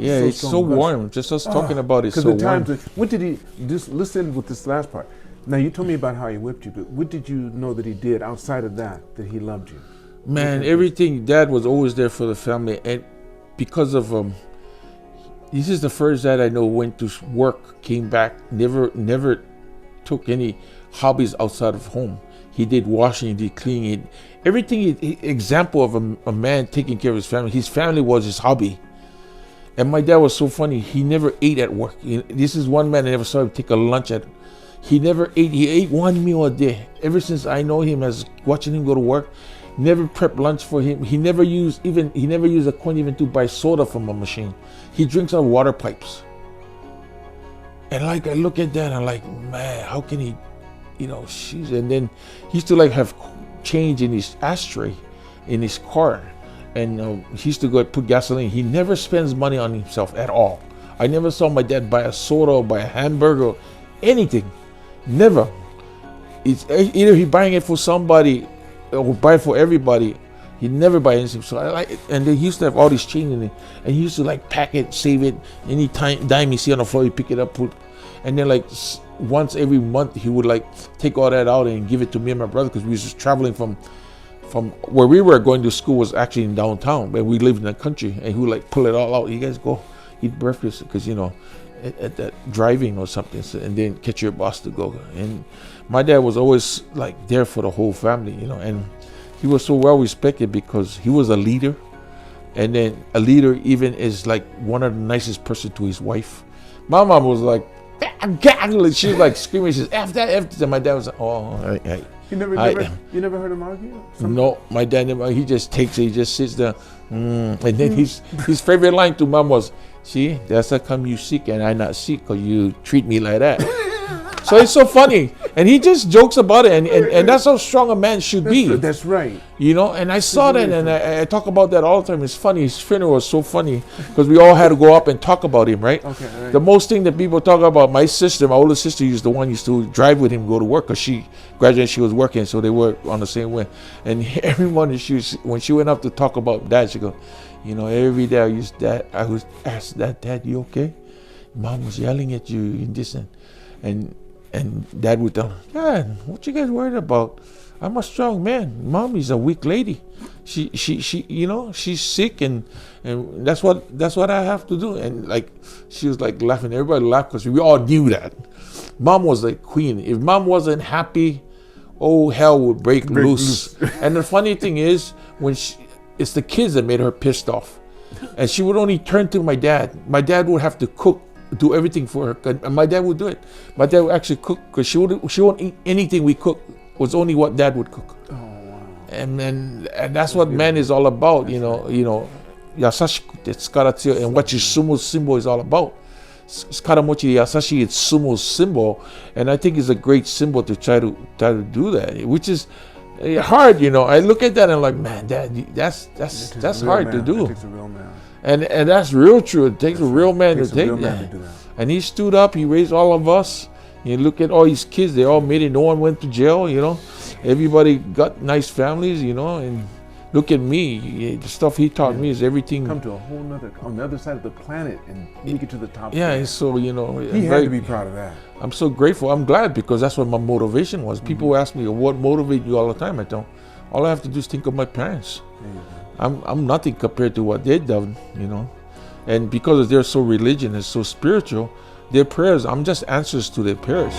Yeah, it's so warm. Just us talking about it, so the warm. times, what did he, just listen with this last part. Now, you told me about how he whipped you, but what did you know that he did outside of that he loved you? Man, everything. Dad was always there for the family, and because of this is the first dad I know went to work, came back, never took any hobbies outside of home. He did washing, he did cleaning, everything. Example of a man taking care of his family. His family was his hobby. And my dad was so funny. He never ate at work. This is one man I never saw him take a lunch at. He never ate. He ate one meal a day. Ever since I know him, as watching him go to work, never prepped lunch for him. He never used a coin even to buy soda from a machine. He drinks out of water pipes. And like I look at that, and I'm like, man, how can he, and then he used to like have change in his ashtray in his car. And he used to go put gasoline. He never spends money on himself at all. I never saw my dad buy a soda or buy a hamburger or anything. Never. It's either he buying it for somebody or buy it for everybody. He never buy anything. So I like it. And then he used to have all this change in it. And he used to like pack it, save it. Any dime you see on the floor, he pick it up, and then like once every month he would like take all that out and give it to me and my brother, because we was just traveling from where we were going to school was actually in downtown, but we lived in the country, and he would like pull it all out. You guys go eat breakfast, because at that driving or something, and then catch your bus to go. And my dad was always like there for the whole family, and he was so well respected because he was a leader. And then a leader even is like one of the nicest person to his wife. My mom was like, she was like screaming, she's F that, and my dad was like, oh, You never heard him argue? No, my dad never. He just takes it. He just sits there, and then his favorite line to mom was, "See, that's how come you sick and I not sick, 'cause you treat me like that." So it's so funny, and he just jokes about it, and that's how strong a man should be. That's right. And I saw that, and I talk about that all the time. It's funny. His funeral was so funny because we all had to go up and talk about him, right? Okay. Right. The most thing that people talk about, my older sister, used to drive with him, go to work, because she graduated, she was working, so they were on the same way. And every morning, when she went up to talk about Dad, she go, every day I was asked Dad, you okay? Mom was yelling at you in this and Dad would tell her, Dad, what you guys worried about? I'm a strong man. Mommy's a weak lady. She she's sick, and that's what I have to do. And like she was like laughing. Everybody laughed because we all knew that. Mom was like queen. If mom wasn't happy, oh hell would break loose. And the funny thing is, it's the kids that made her pissed off. And she would only turn to my dad. My dad would have to cook, do everything for her, and my dad would do it. My dad would actually cook, because she won't eat anything we cook. It was only what Dad would cook. Oh wow! And that's what man is all about. Yasashiku tsukaratsuyo, and what your sumo symbol is all about. Skaramochi yasashi, it's sumo's symbol, and I think it's a great symbol to try to do that, which is hard. I look at that and I'm like, man, Dad, that's hard to do. It takes a real man. And that's real true. It takes a real man to take that. And he stood up. He raised all of us. You look at all his kids. They all made it. No one went to jail. Everybody got nice families. And look at me. The stuff he taught me is everything. Come to a whole nother, on the other side of the planet, and make it to the top. Yeah. So he had to be proud of that. I'm so grateful. I'm glad, because that's what my motivation was. People ask me, what motivates you all the time? I don't. All I have to do is think of my parents. I'm nothing compared to what they've done, and because they're so religious and so spiritual, their prayers, I'm just answers to their prayers.